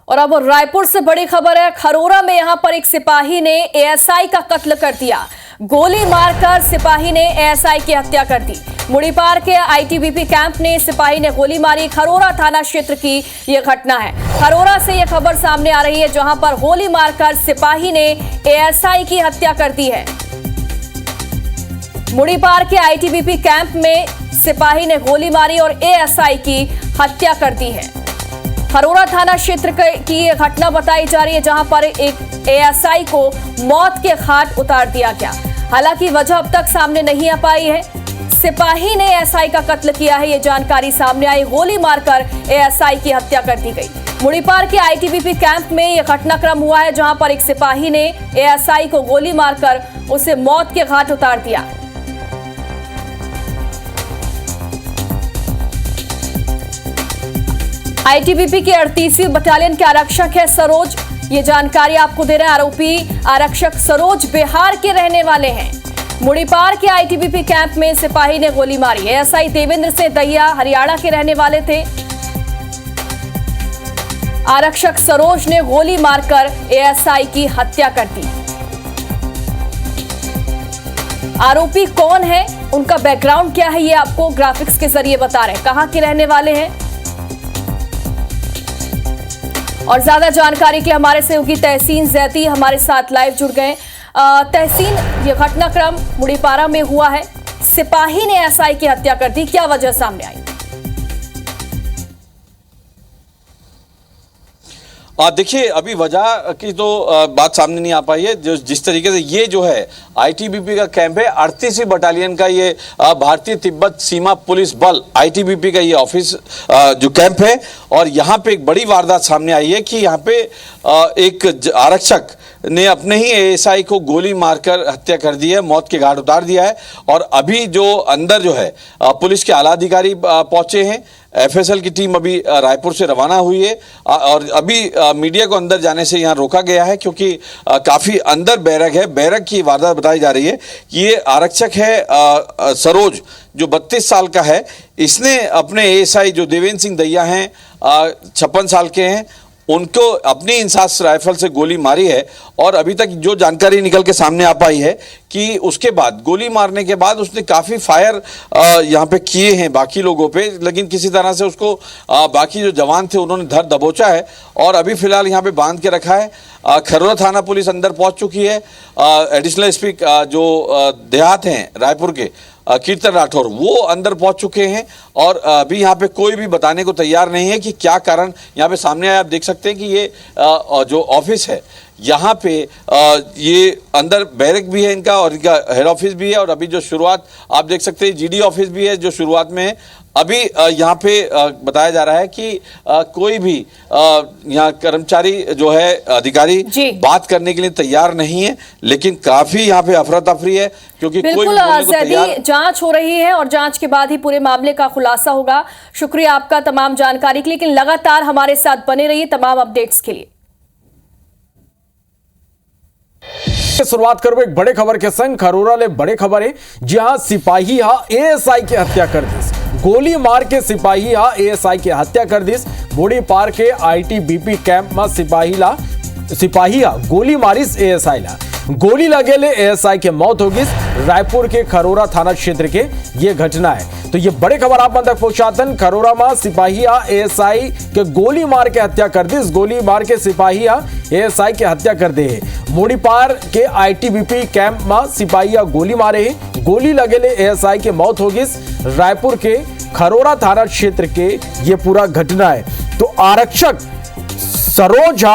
और अब रायपुर से बड़ी खबर है। खरोरा में यहां पर एक सिपाही ने एएसआई का कत्ल कर दिया। गोली मारकर सिपाही ने एएसआई की हत्या कर दी। मुड़ीपार के आईटीबीपी कैंप ने सिपाही ने गोली मारी। खरोरा थाना क्षेत्र की यह घटना है। खरोरा से यह खबर सामने आ रही है, जहां पर गोली मारकर सिपाही ने एएसआई की हत्या कर दी है। मुड़ीपार के आईटीबीपी कैंप में सिपाही ने गोली मारी और एएसआई की हत्या कर दी है। खरोरा थाना क्षेत्र की यह घटना बताई जा रही है, जहां पर एक एएसआई को मौत के घाट उतार दिया गया। हालांकि वजह अब तक सामने नहीं आ पाई है। सिपाही ने एएसआई का कत्ल किया है, यह जानकारी सामने आई। गोली मारकर एएसआई की हत्या कर दी गई। मुड़ीपार के आईटीबीपी कैंप में यह घटनाक्रम हुआ है, जहां पर एक सिपाही ने एएसआई को गोली मारकर उसे मौत के घाट उतार दिया। आईटीबीपी के 38वीं बटालियन के आरक्षक है सरोज। ये जानकारी आपको दे रहे हैं। आरोपी आरक्षक सरोज बिहार के रहने वाले हैं। मुड़ीपार के आईटीबीपी कैंप में सिपाही ने गोली मारी। एएसआई देवेंद्र सिंह दहिया हरियाणा के रहने वाले थे। आरक्षक सरोज ने गोली मारकर एएसआई की हत्या कर दी। आरोपी कौन है, उनका बैकग्राउंड क्या है, ये आपको ग्राफिक्स के जरिए बता रहे हैं। कहां के रहने वाले हैं और ज्यादा जानकारी के हमारे सहयोगी तहसीन जैती हमारे साथ लाइव जुड़ गए। तहसीन, ये घटनाक्रम मुड़ीपारा में हुआ है। सिपाही ने एएसआई की हत्या कर दी, क्या वजह सामने आई? देखिए, अभी वजह की तो बात सामने नहीं आ पाई है। जिस तरीके से ये जो है आईटीबीपी का कैंप है, 38वीं बटालियन का ये भारतीय तिब्बत सीमा पुलिस बल आईटीबीपी का ये ऑफिस जो कैंप है, और यहाँ पे एक बड़ी वारदात सामने आई है कि यहाँ पे एक आरक्षक ने अपने ही एएसआई को गोली मारकर हत्या कर दी है, मौत के घाट उतार दिया है। और अभी जो अंदर जो है पुलिस के आला अधिकारी पहुंचे हैं। एफएसएल की टीम अभी रायपुर से रवाना हुई है और अभी मीडिया को अंदर जाने से यहाँ रोका गया है, क्योंकि काफ़ी अंदर बैरक है। बैरक की वारदात बताई जा रही है कि ये आरक्षक है सरोज, जो 32 साल का है। इसने अपने एएसआई जो देवेंद्र सिंह दहिया हैं, 56 साल के हैं, उनको अपनी इंसास राइफल से गोली मारी है। और अभी तक जो जानकारी निकल के सामने आ पाई है कि उसके बाद गोली मारने के बाद उसने काफ़ी फायर यहाँ पे किए हैं बाकी लोगों पे, लेकिन किसी तरह से उसको बाकी जो जवान थे उन्होंने धर दबोचा है और अभी फिलहाल यहाँ पे बांध के रखा है। खरोरा थाना पुलिस अंदर पहुँच चुकी है। एडिशनल एसपी जो देहात हैं रायपुर के कीर्तन राठौर, वो अंदर पहुंच चुके हैं और अभी यहाँ पे कोई भी बताने को तैयार नहीं है कि क्या कारण यहाँ पे सामने आया। आप देख सकते हैं कि ये जो ऑफिस है, यहाँ पे ये अंदर बैरक भी है इनका और इनका हेड ऑफिस भी है। और अभी जो शुरुआत आप देख सकते हैं, जीडी ऑफिस भी है जो शुरुआत में है। अभी यहाँ पे बताया जा रहा है कि कोई भी यहाँ कर्मचारी जो है अधिकारी बात करने के लिए तैयार नहीं है, लेकिन काफी यहाँ पे अफरा तफरी है, क्योंकि कोई भी बोलने को तैयार। जांच हो रही है और जांच के बाद ही पूरे मामले का खुलासा होगा। शुक्रिया आपका तमाम जानकारी के लिए, लेकिन लगातार हमारे साथ बने रहिए तमाम अपडेट्स के लिए। शुरुआत करो एक बड़े खबर के संग। खरोरा ले बड़े खबर है, जहां सिपाही एएसआई की हत्या कर दी। गोली मार के सिपाही एएसआई की हत्या कर दी। मुड़ीपार के आईटीबीपी कैंप में सिपाही गोली मारिस एएसआई ला। गोली लगेले एएसआई के मौत होगी। रायपुर के खरोरा थाना क्षेत्र के ये घटना है। तो ये बड़े खबर आप तक पहुंचातन। खरोरा में सिपाही एएसआई के गोली मार के हत्या कर दी। गोली मार के सिपाही एएसआई के हत्या कर दे। मुड़ीपार के आईटीबीपी कैंप में सिपाही गोली मारे है। गोली लगेले एएसआई के मौत होगी। रायपुर के खरोरा थाना क्षेत्र के ये पूरा घटना है। तो आरक्षक सरोज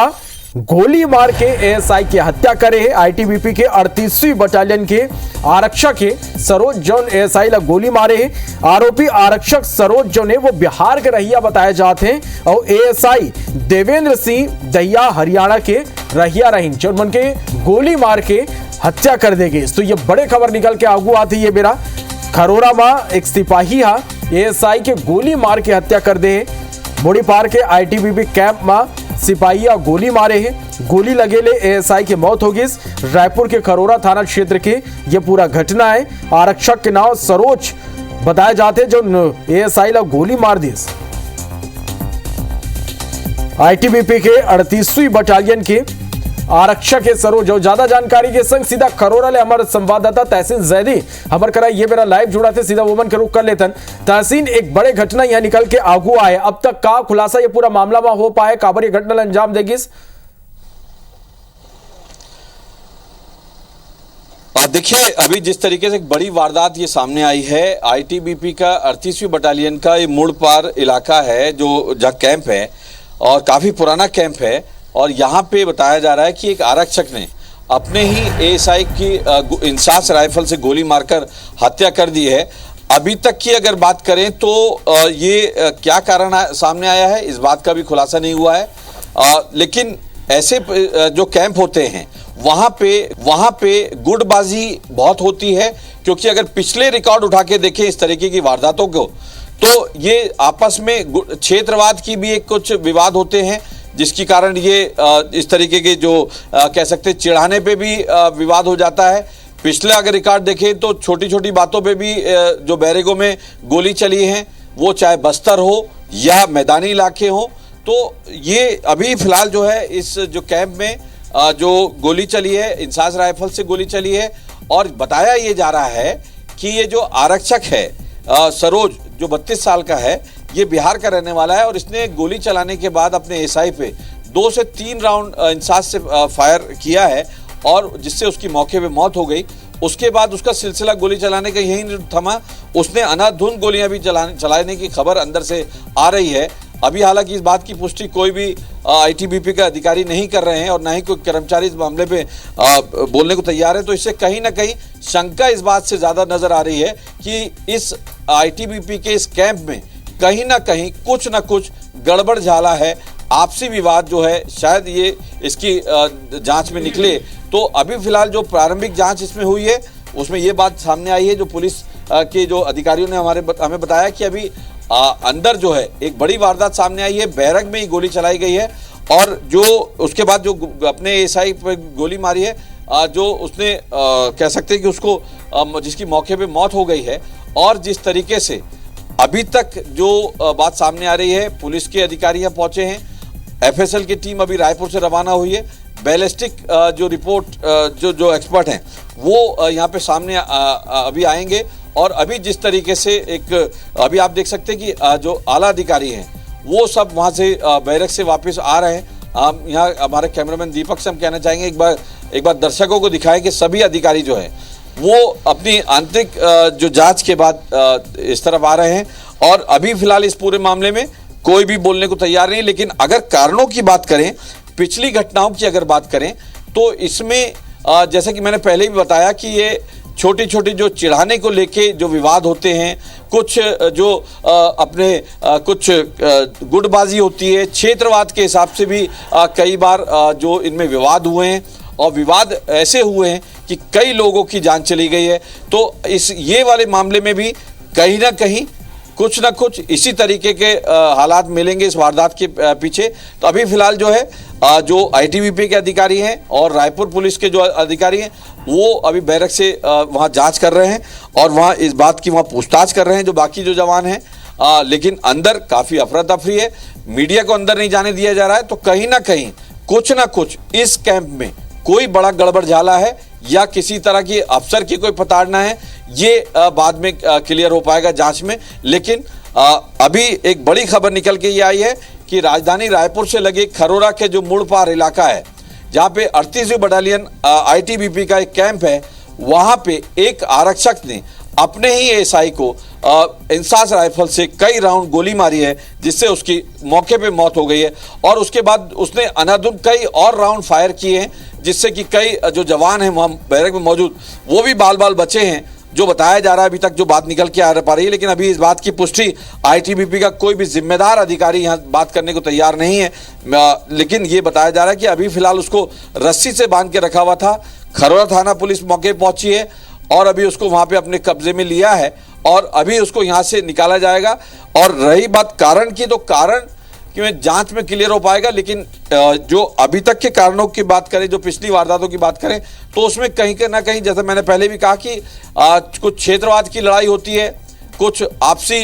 गोली मार के एएसआई की हत्या करे है। आईटीबीपी के 38वीं बटालियन के आरक्षक है सरोज, जो एएसआई ला गोली मारे है। आरोपी आरक्षक सरोज जो ने वो बिहार के रहिया बताए जाते हैं और एएसआई देवेंद्र सिंह दहिया हरियाणा के रहिया रहीन, जो मन के गोली मार के हत्या कर देगी। तो ये बड़े खबर निकल के आगू आती है मेरा। खरोरा में एक सिपाही एएसआई के गोली मार के हत्या कर दे। मुड़ीपार के आईटीबीपी कैंप में सिपाही गोली मारे हैं। गोली लगेले एएसआई की मौत होगी। रायपुर के खरोरा थाना क्षेत्र के ये पूरा घटना है। आरक्षक के नाम सरोज बताए जाते जो एएसआई ला गोली मार दी। आईटीबीपी के 38वीं बटालियन के आरक्षक है सरोज। और ज्यादा जानकारी के संग सीधा खरोरा ले हमारे संवाददाता तहसीन जैदी खबर करा। ये मेरा लाइव जुड़ा थे, सीधा वोमन के रुख कर लेते। तहसीन, एक बड़े घटना यहाँ निकल के आगू आए, अब तक का खुलासा ये पूरा मामला में हो पाए, काबर ये घटना अंजाम देगी? देखिए, अभी जिस तरीके से एक बड़ी वारदात ये सामने आई है, आईटीबीपी का 38वीं बटालियन का ये मुड़ पार इलाका है जो जहाँ कैंप है और काफी पुराना कैंप है। और यहाँ पे बताया जा रहा है कि एक आरक्षक ने अपने ही एएसआई की इंसास राइफल से गोली मारकर हत्या कर दी है। अभी तक की अगर बात करें तो ये क्या कारण सामने आया है इस बात का भी खुलासा नहीं हुआ है। लेकिन ऐसे जो कैंप होते हैं वहाँ पे गुटबाजी बहुत होती है, क्योंकि अगर पिछले रिकॉर्ड उठा के देखें इस तरीके की वारदातों को, तो ये आपस में क्षेत्रवाद की भी एक कुछ विवाद होते हैं, जिसके कारण ये इस तरीके के जो कह सकते चिढ़ाने पे भी विवाद हो जाता है। पिछले अगर रिकॉर्ड देखें तो छोटी छोटी बातों पे भी जो बैरेगों में गोली चली है, वो चाहे बस्तर हो या मैदानी इलाके हो। तो ये अभी फिलहाल जो है इस जो कैंप में जो गोली चली है, इंसास राइफल से गोली चली है। और बताया ये जा रहा है कि ये जो आरक्षक है सरोज, जो 32 साल का है, ये बिहार का रहने वाला है और इसने गोली चलाने के बाद अपने एसआई पे 2 से 3 राउंड इंसास से फायर किया है और जिससे उसकी मौके पे मौत हो गई। उसके बाद उसका सिलसिला गोली चलाने का यही थमा, उसने अनाधुन गोलियां भी चलाने की खबर अंदर से आ रही है। अभी हालांकि इस बात की पुष्टि कोई भी आईटीबीपी का अधिकारी नहीं कर रहे हैं और ना ही कोई कर्मचारी इस मामले पे बोलने को तैयार है। तो इससे कहीं ना कहीं शंका इस बात से ज़्यादा नजर आ रही है कि इस आईटीबीपी के इस कैंप में कहीं ना कहीं कुछ ना कुछ गड़बड़ झाला है, आपसी विवाद जो है शायद ये इसकी जांच में निकले। तो अभी फिलहाल जो प्रारंभिक जांच इसमें हुई है उसमें ये बात सामने आई है, जो पुलिस के जो अधिकारियों ने हमें बताया कि अभी अंदर जो है एक बड़ी वारदात सामने आई है, बैरक में ही गोली चलाई गई है और जो उसके बाद जो अपने एसआई पर गोली मारी है, जो उसने कह सकते हैं कि उसको जिसकी मौके पे मौत हो गई है। और जिस तरीके से अभी तक जो बात सामने आ रही है, पुलिस के अधिकारी यहाँ पहुंचे हैं, एफएसएल की टीम अभी रायपुर से रवाना हुई है, बैलिस्टिक जो रिपोर्ट जो एक्सपर्ट हैं वो यहाँ पे सामने अभी आएंगे। और अभी जिस तरीके से अभी आप देख सकते हैं कि जो आला अधिकारी हैं वो सब वहाँ से बैरक से वापस आ रहे हैं। हम यहाँ हमारे कैमरामैन दीपक से हम कहना चाहेंगे एक बार दर्शकों को दिखाएं कि सभी अधिकारी जो है वो अपनी आंतरिक जो जांच के बाद इस तरफ आ रहे हैं। और अभी फिलहाल इस पूरे मामले में कोई भी बोलने को तैयार नहीं। लेकिन अगर कारणों की बात करें, पिछली घटनाओं की अगर बात करें, तो इसमें जैसे कि मैंने पहले भी बताया कि ये छोटी छोटी जो चिढ़ाने को लेके जो विवाद होते हैं, कुछ जो अपने कुछ गुटबाजी होती है, क्षेत्रवाद के हिसाब से भी कई बार जो इनमें विवाद हुए हैं और विवाद ऐसे हुए हैं कि कई लोगों की जान चली गई है। तो ये वाले मामले में भी कहीं ना कहीं कुछ ना कुछ इसी तरीके के हालात मिलेंगे इस वारदात के पीछे। तो अभी फिलहाल जो है जो आईटीबीपी के अधिकारी हैं और रायपुर पुलिस के जो अधिकारी हैं वो अभी बैरक से वहाँ जांच कर रहे हैं और वहाँ इस बात की वहाँ पूछताछ कर रहे हैं जो बाकी जो जवान हैं। लेकिन अंदर काफ़ी अफरा तफरी है, मीडिया को अंदर नहीं जाने दिया जा रहा है। तो कहीं ना कुछ इस कैंप में कोई बड़ा गड़बड़ झाला है या किसी तरह की अफसर की कोई प्रताड़ना है, ये बाद में क्लियर हो पाएगा जांच में। लेकिन अभी एक बड़ी खबर निकल के ये आई है कि राजधानी रायपुर से लगे खरोरा के जो मुड़ पार इलाका है, जहाँ पे 38वीं बटालियन आईटीबीपी का एक कैंप है, वहाँ पे एक आरक्षक ने अपने ही एसआई को इंसास राइफल से कई राउंड गोली मारी है, जिससे उसकी मौके पे मौत हो गई है। और उसके बाद उसने अनाधुन कई और राउंड फायर किए हैं, जिससे कि कई जो जवान हैं वहाँ बैरक में मौजूद वो भी बाल बाल बचे हैं, जो बताया जा रहा है। अभी तक जो बात निकल के आ पा रही है, लेकिन अभी इस बात की पुष्टि आईटीबीपी का कोई भी जिम्मेदार अधिकारी यहाँ बात करने को तैयार नहीं है। लेकिन ये बताया जा रहा है कि अभी फिलहाल उसको रस्सी से बांध के रखा हुआ था। खरोरा थाना पुलिस मौके पहुंची है और अभी उसको वहाँ पे अपने कब्जे में लिया है और अभी उसको यहाँ से निकाला जाएगा। और रही बात कारण की, तो कारण कि मैं जांच में क्लियर हो पाएगा। लेकिन जो अभी तक के कारणों की बात करें, जो पिछली वारदातों की बात करें, तो उसमें कहीं ना कहीं, जैसे मैंने पहले भी कहा कि कुछ क्षेत्रवाद की लड़ाई होती है, कुछ आपसी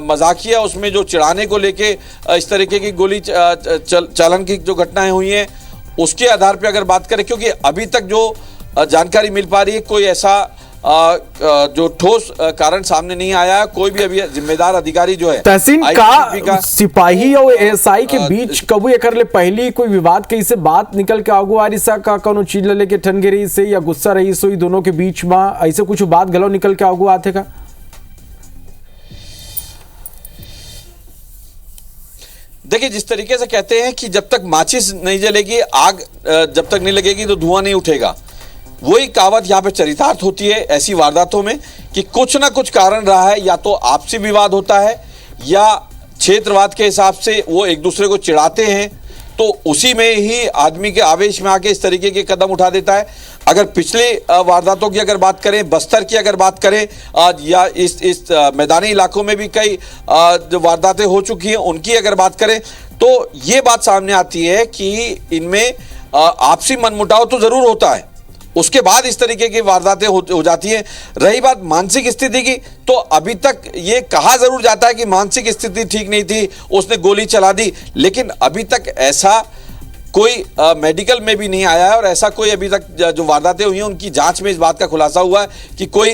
मजाकिया उसमें जो चिढ़ाने को लेके इस तरीके की गोली चालन की जो घटनाएं हुई हैं, उसके आधार पे अगर बात करें, क्योंकि अभी तक जो जानकारी मिल पा रही है कोई ऐसा जो ठोस कारण सामने नहीं आया, कोई भी अभी जिम्मेदार अधिकारी जो है तहसीन का सिपाही और एएसआई के बीच कबू एकर ले पहली कोई विवाद कैसे बात निकल के आगू आ रही सा का कोनो चीज लेके ठनगिरी से या गुस्सा रही सो दोनों के बीच में ऐसे कुछ बात गलो निकल के आगू आते का? देखिए, जिस तरीके से कहते हैं कि जब तक माचिस नहीं जलेगी, आग जब तक नहीं लगेगी तो धुआं नहीं उठेगा, वही कहावत यहाँ पे चरितार्थ होती है ऐसी वारदातों में कि कुछ ना कुछ कारण रहा है, या तो आपसी विवाद होता है या क्षेत्रवाद के हिसाब से वो एक दूसरे को चिढ़ाते हैं, तो उसी में ही आदमी के आवेश में आके इस तरीके के कदम उठा देता है। अगर पिछले वारदातों की अगर बात करें, बस्तर की अगर बात करें, या इस मैदानी इलाकों में भी कई जो वारदातें हो चुकी हैं उनकी अगर बात करें, तो ये बात सामने आती है कि इनमें आपसी मनमुटाव तो जरूर होता है, उसके बाद इस तरीके की वारदातें हो जाती हैं। रही बात मानसिक स्थिति की, तो अभी तक ये कहा जरूर जाता है कि मानसिक स्थिति ठीक नहीं थी, उसने गोली चला दी, लेकिन अभी तक ऐसा कोई मेडिकल में भी नहीं आया है, और ऐसा कोई अभी तक जो वारदातें हुई हैं उनकी जांच में इस बात का खुलासा हुआ है कि कोई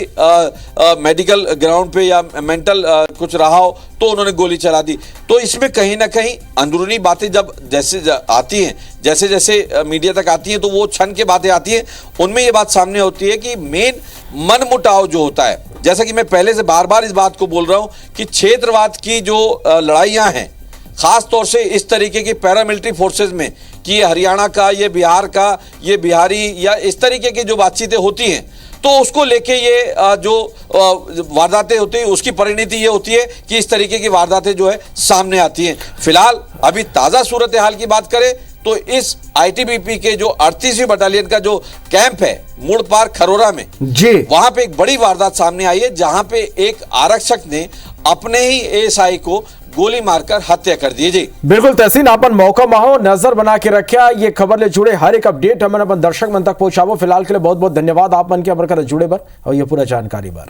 मेडिकल ग्राउंड पे या मेंटल कुछ रहा हो तो उन्होंने गोली चला दी। तो इसमें कहीं ना कहीं अंदरूनी बातें जब जैसे आती हैं, जैसे जैसे मीडिया तक आती हैं, तो वो क्षण की बातें आती हैं, उनमें ये बात सामने होती है कि मेन मनमुटाव जो होता है, जैसा कि मैं पहले से बार बार इस बात को बोल रहा हूं कि क्षेत्रवाद की जो लड़ाइयां हैं, खास तौर से इस तरीके की पैरामिलिट्री फोर्सेस में, कि ये हरियाणा का, ये बिहार का, ये बिहारी, या इस तरीके की जो बातचीतें होती हैं, तो उसको लेके ये जो वारदातें होती हैं उसकी परिणति ये होती है कि इस तरीके की वारदातें जो है सामने आती हैं। फिलहाल अभी ताज़ा सूरत हाल की बात करें तो इस आईटीबीपी के जो 38वीं बटालियन का जो कैंप है मुड़ पार खरोरा में जी, वहां पे एक बड़ी वारदात सामने आई है, जहां पे एक आरक्षक ने अपने ही एएसआई को गोली मारकर हत्या कर दी। जी बिल्कुल तहसीन, अपन मौका माहो नजर बना के रखा, ये खबर ले जुड़े हर एक अपडेट हमन अपन दर्शक मन तक पहुंचाबो। फिलहाल के लिए बहुत बहुत धन्यवाद आप मन के अबर जुड़े बर और ये पूरा जानकारी बर।